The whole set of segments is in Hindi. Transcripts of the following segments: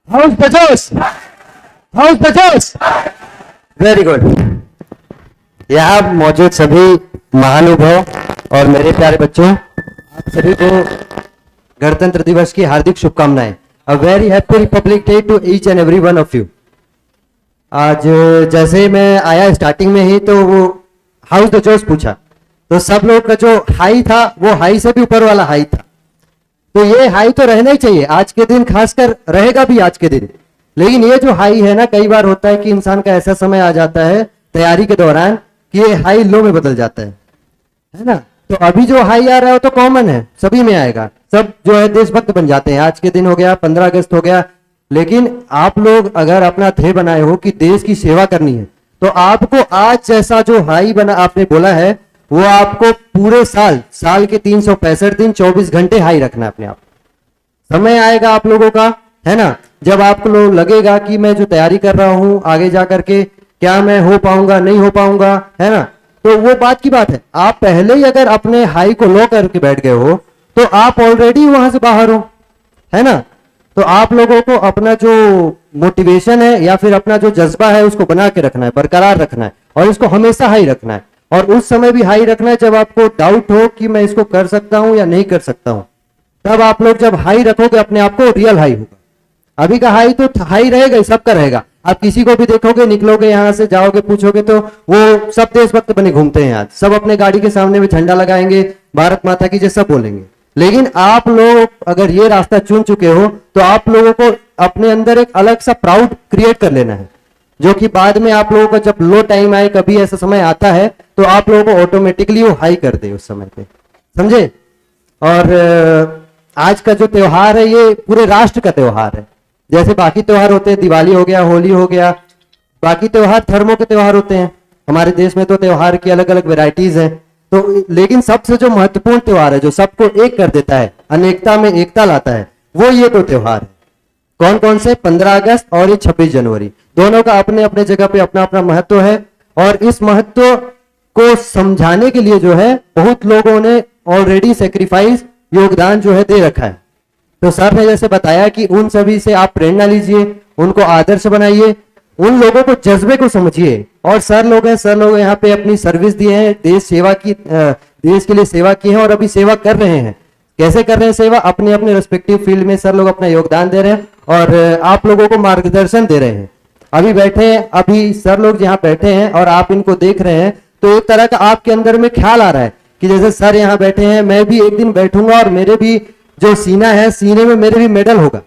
हाउस द जोश, हाउस द जोश। Very good. यहाँ मौजूद सभी महानुभाव और मेरे प्यारे बच्चों, आप सभी को गणतंत्र दिवस की हार्दिक शुभकामनाएं। A very happy republic day to each and every one of you. आज जैसे मैं आया स्टार्टिंग में ही तो वो हाउस द जोश पूछा, तो सब लोग का जो हाई था वो हाई से भी ऊपर वाला हाई था। तो ये हाई तो रहना ही चाहिए आज के दिन, खासकर रहेगा भी आज के दिन। लेकिन ये जो हाई है ना, कई बार होता है कि इंसान का ऐसा समय आ जाता है तैयारी के दौरान कि ये हाई लो में बदल जाता है ना। तो अभी जो हाई आ रहा है वो तो कॉमन है, सभी में आएगा। सब जो है देशभक्त बन जाते हैं। आज के दिन हो गया 15 अगस्त हो गया। लेकिन आप लोग अगर अपना ध्येय बनाए हो कि देश की सेवा करनी है, तो आपको आज जैसा जो हाई बना आपने बोला है वो आपको पूरे साल के 365 दिन 24 घंटे हाई रखना है अपने आप। समय आएगा आप लोगों का, है ना, जब आपको लगेगा कि मैं जो तैयारी कर रहा हूं आगे जा करके क्या मैं हो पाऊंगा नहीं हो पाऊंगा, है ना। तो वो बात की बात है, आप पहले ही अगर अपने हाई को लो करके बैठ गए हो तो आप ऑलरेडी वहां से बाहर हो, है ना। तो आप लोगों को अपना जो मोटिवेशन है या फिर अपना जो जज्बा है उसको बना के रखना है, बरकरार रखना है और इसको हमेशा हाई रखना है। और उस समय भी हाई रखना है जब आपको डाउट हो कि मैं इसको कर सकता हूं या नहीं कर सकता हूं। तब आप लोग जब हाई रखोगे अपने आप को, रियल हाई होगा। अभी का हाई तो हाई रहेगा ही, सबका रहेगा। आप किसी को भी देखोगे, निकलोगे यहां से जाओगे, पूछोगे तो वो सब देशभक्त बने घूमते हैं। आज सब अपने गाड़ी के सामने में झंडा लगाएंगे, भारत माता की जय सब बोलेंगे। लेकिन आप लोग अगर ये रास्ता चुन चुके हो तो आप लोगों को अपने अंदर एक अलग सा प्राउड क्रिएट कर लेना है, जो कि बाद में आप लोगों का जब लो टाइम आए, कभी ऐसा समय आता है तो आप लोगों को ऑटोमेटिकली वो हाई कर दे उस समय पे, समझे। और आज का जो त्योहार है ये पूरे राष्ट्र का त्योहार है। जैसे बाकी त्योहार होते हैं, दिवाली हो गया, होली हो गया, बाकी त्योहार धर्मों के त्योहार होते हैं। हमारे देश में तो त्योहार की अलग अलग वेराइटीज हैं। तो लेकिन सबसे जो महत्वपूर्ण त्योहार है, जो सबको एक कर देता है, अनेकता में एकता लाता है, वो ये तो त्योहार है। कौन कौन से? 15 अगस्त और ये 26 जनवरी। दोनों का अपने अपने जगह पे अपना अपना महत्व है। और इस महत्व को समझाने के लिए जो है बहुत लोगों ने ऑलरेडी सेक्रीफाइस, योगदान जो है दे रखा है। तो सर ने जैसे बताया कि उन सभी से आप प्रेरणा लीजिए, उनको आदर्श बनाइए, उन लोगों को जज्बे को समझिए। और सर लोग हैं, सर लोग यहाँ पे अपनी सर्विस दिए हैं, देश सेवा की, देश के लिए सेवा की है और अभी सेवा कर रहे हैं। कैसे कर रहे हैं सेवा? अपने अपने रिस्पेक्टिव फील्ड में सर लोग अपना योगदान दे रहे हैं और आप लोगों को मार्गदर्शन दे रहे हैं। अभी बैठे हैं, अभी सर लोग जहाँ बैठे हैं और आप इनको देख रहे हैं, तो एक तरह का आपके अंदर में ख्याल आ रहा है कि जैसे सर यहाँ बैठे हैं, मैं भी एक दिन बैठूंगा और मेरे भी जो सीना है, सीने में मेरे भी मेडल होगा,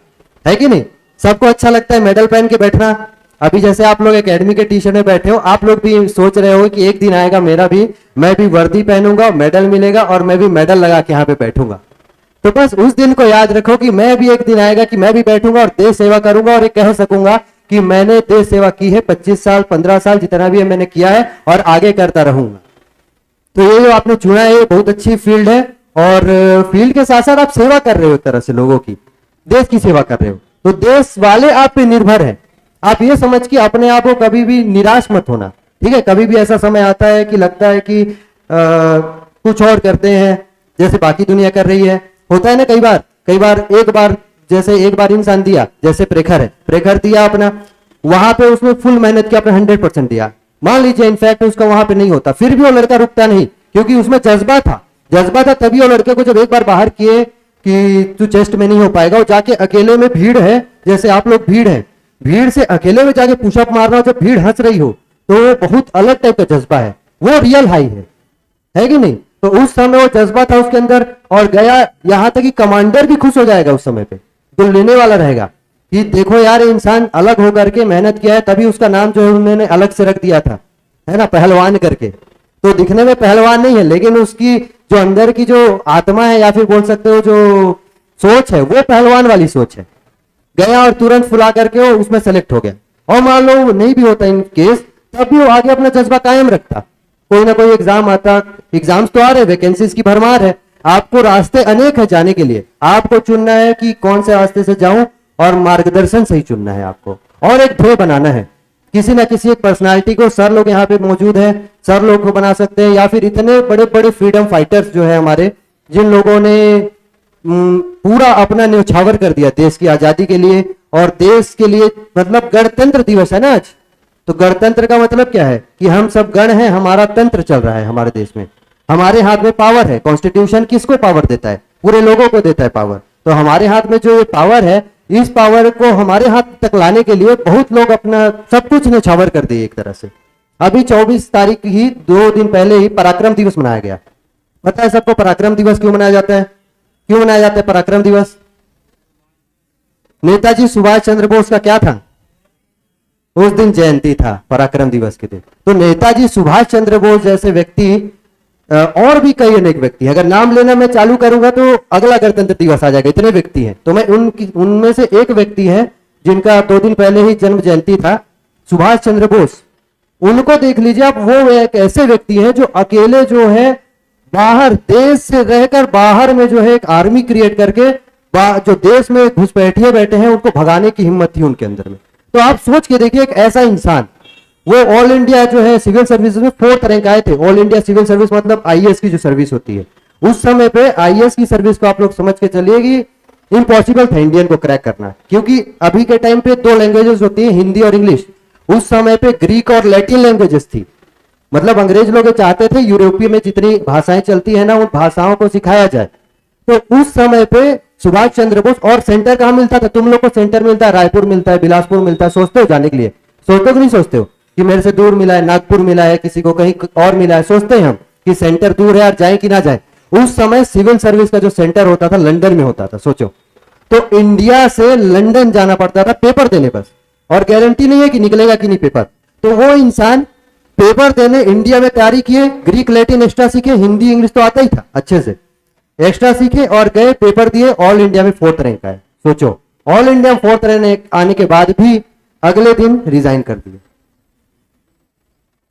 है कि नहीं। सबको अच्छा लगता है मेडल पहन के बैठना। अभी जैसे आप लोग एकेडमी के टी-शर्ट में बैठे हो, आप लोग भी सोच रहे हो कि एक दिन आएगा मेरा भी, मैं भी वर्दी पहनूंगा, मेडल मिलेगा और मैं भी मेडल लगा के यहाँ पे बैठूंगा। तो बस उस दिन को याद रखो कि मैं भी एक दिन आएगा कि मैं भी बैठूंगा और देश सेवा करूंगा और ये कह सकूंगा कि मैंने देश सेवा की है 25 साल 15 साल जितना भी है मैंने किया है और आगे करता रहूंगा। तो ये जो आपने चुना है ये बहुत अच्छी फील्ड है और फील्ड के साथ साथ आप सेवा कर रहे हो, एक तरह से लोगों की, देश की सेवा कर रहे हो। तो देश वाले आप पे निर्भर है। आप ये समझ के अपने आप को कभी भी निराश मत होना, ठीक है। कभी भी ऐसा समय आता है कि लगता है कि कुछ और करते हैं जैसे बाकी दुनिया कर रही है, होता है ना कई बार एक बार इंसान दिया, जैसे प्रेखर है, प्रेखर दिया अपना, वहां पे उसने फुल मेहनत किया, अपना 100% दिया। मान लीजिए इनफैक्ट उसका वहां पे नहीं होता, फिर भी वो लड़का रुकता नहीं, क्योंकि उसमें जज्बा था। तभी वो लड़के को जब एक बार बाहर किए कि तू चेस्ट में नहीं हो पाएगा, वो जाके अकेले में, भीड़ है जैसे आप लोग भीड़ है, भीड़ से अकेले में जाके पुशअप मारना, जब भीड़ हंस रही हो तो वो बहुत अलग टाइप का जज्बा है, वो रियल हाई है कि नहीं। तो उस समय वो जज्बा था उसके अंदर और गया, यहां तक कि कमांडर भी खुश हो जाएगा उस समय पे, जो लेने वाला रहेगा कि देखो यार इंसान अलग होकर के मेहनत किया है, तभी उसका नाम जो है उन्होंने अलग से रख दिया था, है ना, पहलवान करके। तो दिखने में पहलवान नहीं है, लेकिन उसकी जो अंदर की जो आत्मा है या फिर बोल सकते हो जो सोच है, वो पहलवान वाली सोच है। गया और तुरंत फुला करके वो उसमें सेलेक्ट हो गया। और मान लो वो नहीं भी होता इन केस, तब भी वो आगे अपना जज्बा कायम रखता। कोई ना कोई एग्जाम आता, एग्जाम्स तो आ रहे, वैकेंसीज की भरमार है, आपको रास्ते अनेक है जाने के लिए, आपको चुनना है कि कौन से रास्ते से जाऊं और मार्गदर्शन सही चुनना है आपको, और एक ध्येय बनाना है। किसी ना किसी एक पर्सनालिटी को, सर लोग यहाँ पे मौजूद है, सर लोग को बना सकते हैं, या फिर इतने बड़े बड़े फ्रीडम फाइटर्स जो है हमारे, जिन लोगों ने पूरा अपना न्यौछावर कर दिया देश की आजादी के लिए और देश के लिए, मतलब गणतंत्र दिवस है ना आज, तो गणतंत्र का मतलब क्या है कि हम सब गण हैं, हमारा तंत्र चल रहा है हमारे देश में, हमारे हाथ में पावर है। कॉन्स्टिट्यूशन किसको पावर देता है? पूरे लोगों को देता है पावर। तो हमारे हाथ में जो ये पावर है, इस पावर को हमारे हाथ तक लाने के लिए बहुत लोग अपना सब कुछ न्यौछावर कर दिए एक तरह से। अभी 24 तारीख ही 2 दिन पहले ही पराक्रम दिवस मनाया गया। पता है सबको पराक्रम दिवस क्यों मनाया जाता है? क्यों मनाया जाता है पराक्रम दिवस? नेताजी सुभाष चंद्र बोस का क्या था? उस दिन जयंती था, पराक्रम दिवस के दिन। तो नेताजी सुभाष चंद्र बोस जैसे व्यक्ति, और भी कई अनेक व्यक्ति, अगर नाम लेना मैं चालू करूंगा तो अगला गणतंत्र दिवस आ जाएगा, इतने व्यक्ति हैं। तो मैं उनमें से एक व्यक्ति है जिनका 2 दिन पहले ही जन्म जयंती था, सुभाष चंद्र बोस। उनको देख लीजिए आप, वो एक ऐसे व्यक्ति है जो अकेले जो है बाहर देश से रहकर बाहर में जो है एक आर्मी क्रिएट करके जो देश में घुसपैठिए बैठे हैं उनको भगाने की हिम्मत थी उनके अंदर में। तो आप सोच के देखिए, एक ऐसा इंसान, वो ऑल इंडिया जो है सिविल सर्विस में 4th रैंक आए थे। ऑल इंडिया सिविल सर्विस मतलब आईएएस की जो सर्विस होती है, उस समय पे आईएएस की सर्विस को आप लोग समझ के चलिए कि इम्पॉसिबल था इंडियन को क्रैक करना, क्योंकि अभी के टाइम पे 2 लैंग्वेजेस होती है, हिंदी और इंग्लिश। उस समय पे ग्रीक और लैटिन लैंग्वेजेस थी। मतलब अंग्रेज लोग चाहते थे यूरोपीय में जितनी भाषाएं चलती है ना, उन भाषाओं को सिखाया जाए। तो उस समय पे सुभाष चंद्र बोस, और सेंटर कहां मिलता था? तुम लोग को सेंटर मिलता है, रायपुर मिलता है, बिलासपुर मिलता है। सोचते हो जाने के लिए? सोचते हो कि नहीं सोचते हो कि मेरे से दूर मिला है, नागपुर मिला है, किसी को कहीं और मिला है? सोचते हैं हम कि सेंटर दूर है यार, जाए कि ना जाए। उस समय सिविल सर्विस का जो सेंटर होता था लंदन में होता था, सोचो। तो इंडिया से लंदन जाना पड़ता था पेपर देने बस, और गारंटी नहीं है कि निकलेगा कि नहीं पेपर। तो वो इंसान पेपर देने इंडिया में तैयारी किए, ग्रीक लैटिन एक्स्ट्रा सीखे, हिंदी इंग्लिश तो आता ही था अच्छे से, एक्स्ट्रा सीखे और गए पेपर दिए, ऑल इंडिया में 4th रैंक आए। सोचो, ऑल इंडिया 4th रैंक आने के बाद भी अगले दिन रिजाइन कर दिए।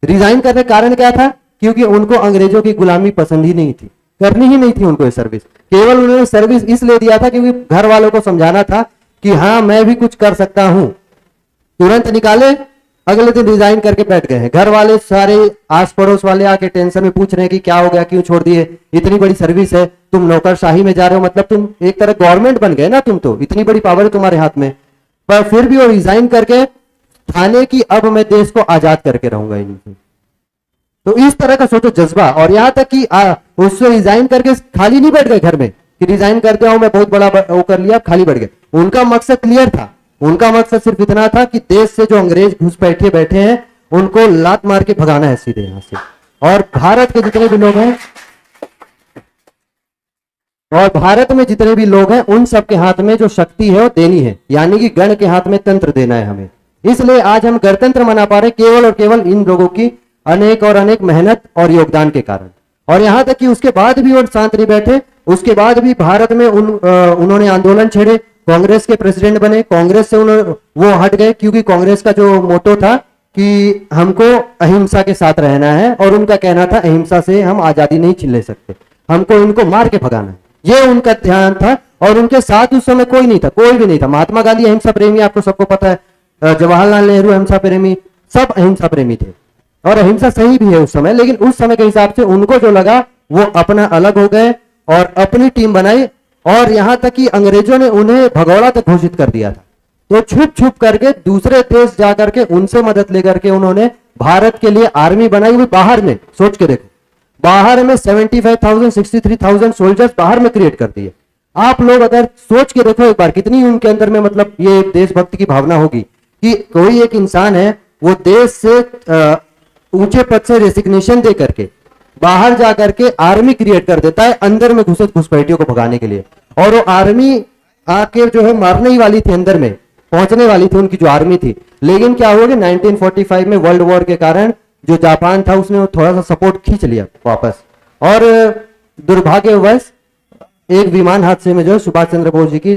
रिजाइन करने का कारण क्या था? क्योंकि उनको अंग्रेजों की गुलामी पसंद ही नहीं थी, करनी ही नहीं थी उनको ये सर्विस। केवल उन्होंने सर्विस इसलिए दिया था क्योंकि घर वालों को समझाना था कि हाँ मैं भी कुछ कर सकता हूं। तुरंत निकाले, अगले दिन रिजाइन करके बैठ गए हैं। घर वाले सारे आस पड़ोस वाले आके टेंशन में पूछ रहे हैं कि क्या हो गया, क्यों छोड़ दिए, इतनी बड़ी सर्विस है, तुम नौकरशाही में जा रहे हो, मतलब तुम एक तरह गवर्नमेंट बन गए ना, तुम तो इतनी बड़ी पावर है तुम्हारे हाथ में। पर फिर भी वो रिजाइन करके ठाने की अब मैं देश को आजाद करके रहूंगा इनसे। तो इस तरह का सोचो जज्बा। और यहां तक कि उससे रिजाइन करके खाली नहीं बैठ गए घर में कि रिजाइन कर दिया हूं मैं, बहुत बड़ा वो कर लिया, खाली बैठ गए। उनका मकसद क्लियर था। उनका मकसद सिर्फ इतना था कि देश से जो अंग्रेज घुसपैठिए बैठे हैं उनको लात मार के भगाना है सीधे यहां से। और भारत के जितने भी लोग हैं, और भारत में जितने भी लोग हैं, उन सबके हाथ में जो शक्ति है वो देनी है, यानी कि गण के हाथ में तंत्र देना है हमें। इसलिए आज हम गणतंत्र मना पा रहे केवल और केवल इन लोगों की अनेक और अनेक मेहनत और योगदान के कारण। और यहां तक कि उसके बाद भी वो शांत नहीं बैठे, उसके बाद भी भारत में उन्होंने आंदोलन छेड़े, कांग्रेस के प्रेसिडेंट बने, कांग्रेस से वो हट गए क्योंकि कांग्रेस का जो मोटो था कि हमको अहिंसा के साथ रहना है, और उनका कहना था अहिंसा से हम आजादी नहीं छीन ले सकते, हमको इनको मार के भगाना है, ये उनका ध्यान था। और उनके साथ उस समय कोई नहीं था, कोई भी नहीं था। महात्मा गांधी अहिंसा प्रेमी, आपको सबको पता है, जवाहरलाल नेहरू अहिंसा प्रेमी, सब अहिंसा प्रेमी थे, और अहिंसा सही भी है उस समय। लेकिन उस समय के हिसाब से उनको जो लगा वो अपना अलग हो गए और अपनी टीम बनाई, और यहां तक कि अंग्रेजों ने उन्हें भगोड़ा तक घोषित कर दिया था। तो छुप छुप करके दूसरे देश जाकर के उनसे मदद लेकर के उन्होंने भारत के लिए आर्मी बनाई हुई बाहर में। सोच के देखो, बाहर में 75,000 63,000 सोल्जर्स बाहर में क्रिएट कर दिए। आप लोग अगर सोच के देखो एक बार, कितनी उनके अंदर में मतलब ये देशभक्ति की भावना होगी कि कोई एक इंसान है वो देश से ऊंचे पद से रेसिग्नेशन दे करके बाहर जाकर के आर्मी क्रिएट कर देता है अंदर में घुसे घुसपैठियों को भगाने के लिए। और वो आर्मी आके जो है मारने ही वाली थी, अंदर में पहुंचने वाली थी उनकी जो आर्मी थी। लेकिन क्या हुआ कि 1945 में वर्ल्ड वॉर के कारण जो जापान था उसने थोड़ा सा सपोर्ट खींच लिया वापस, और दुर्भाग्यवश एक विमान हादसे में जो है सुभाष चंद्र बोस जी की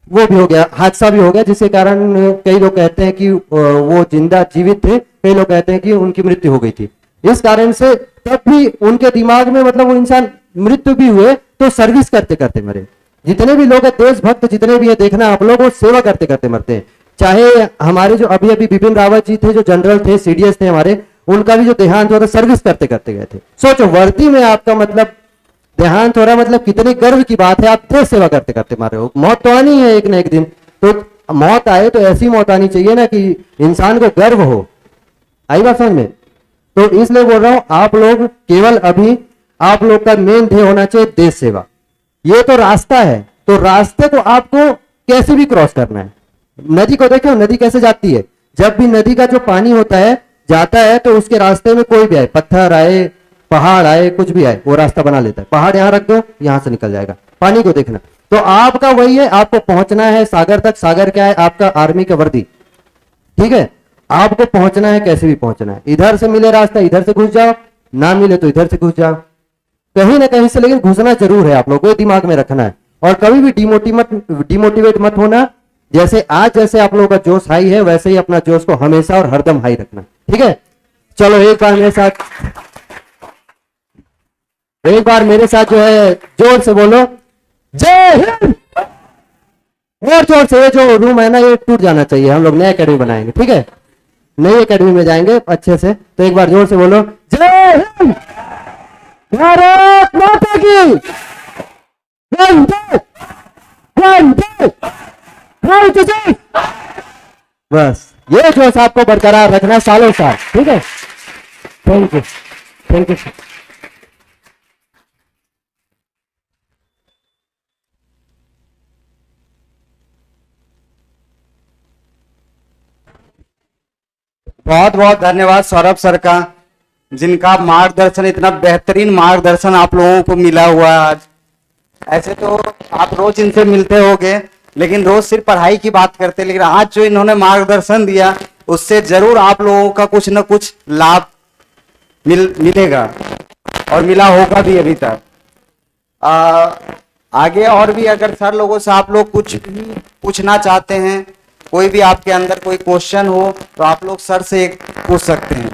वो भी हो गया, हादसा भी हो गया, जिसके कारण कई लोग कहते हैं कि वो जिंदा जीवित थे, कई लोग कहते हैं कि उनकी मृत्यु हो गई थी। इस कारण से तब भी उनके दिमाग में मतलब वो इंसान मृत्यु भी हुए तो सर्विस करते करते मरे। जितने भी लोग हैं देशभक्त जितने भी है, देखना आप लोग, वो सेवा करते करते मरते हैं। चाहे हमारे जो अभी अभी बिपिन रावत जी थे, जो जनरल थे, सीडीएस थे हमारे, उनका भी जो देहांत हुआ था सर्विस करते करते गए थे। सोचो वर्दी में आपका मतलब देहांत हो रहा, मतलब कितनी गर्व की बात है, आप देश सेवा करते करते मार रहे हो। मौत तो आनी है एक ना एक दिन। तो मौत आए तो ऐसी मौत आनी चाहिए ना कि इंसान को गर्व हो। आई बात समझ में? तो इसलिए बोल रहा हूं, आप लोग केवल अभी आप लोग का मेन ध्येय होना चाहिए देश सेवा। ये तो रास्ता है, तो रास्ते को आपको कैसे भी क्रॉस करना है। नदी को देखो, नदी कैसे जाती है। जब भी नदी का जो पानी होता है जाता है तो उसके रास्ते में कोई भी आए, पत्थर आए, पहाड़ आए, कुछ भी आए, वो रास्ता बना लेता है। पहाड़ यहां रख दो, यहां से निकल जाएगा। पानी को देखना, तो आपका वही है, आपको पहुंचना है सागर तक। सागर क्या है? आपका आर्मी का वर्दी, ठीक है। आपको पहुंचना है, कैसे भी पहुंचना है। इधर से मिले रास्ता इधर से घुस जाओ, ना मिले तो इधर से घुस जाओ, कहीं ना कहीं से, लेकिन घुसना जरूर है। आप लोगों को दिमाग में रखना है और कभी भी डिमोटिवेट मत होना। जैसे आज जैसे आप लोगों का जोश हाई है, वैसे ही अपना जोश को हमेशा और हरदम हाई रखना, ठीक है। चलो एक बार मेरे साथ जो है जोर से बोलो जय हिंद। और जोर से, ये जो रूम है ना ये टूट जाना चाहिए। हम लोग नया एकेडमी बनाएंगे, ठीक है, नई एकेडमी में जाएंगे अच्छे से। तो एक बार जोर से बोलो जय हिंद, भारत माता की जय, जय। बस ये जोश आपको बरकरार रखना सालों साल, ठीक है। Thank you, thank you. बहुत बहुत धन्यवाद सौरभ सर का, जिनका मार्गदर्शन, इतना बेहतरीन मार्गदर्शन आप लोगों को मिला हुआ है आज। ऐसे तो आप रोज इनसे मिलते होगे, लेकिन रोज सिर्फ पढ़ाई की बात करते, लेकिन आज जो इन्होंने मार्गदर्शन दिया उससे जरूर आप लोगों का कुछ न कुछ लाभ मिलेगा और मिला होगा भी अभी तक। आगे और भी अगर सर लोगों से आप लोग कुछ भी पूछना चाहते हैं, कोई भी आपके अंदर कोई क्वेश्चन हो तो आप लोग सर से पूछ सकते हैं।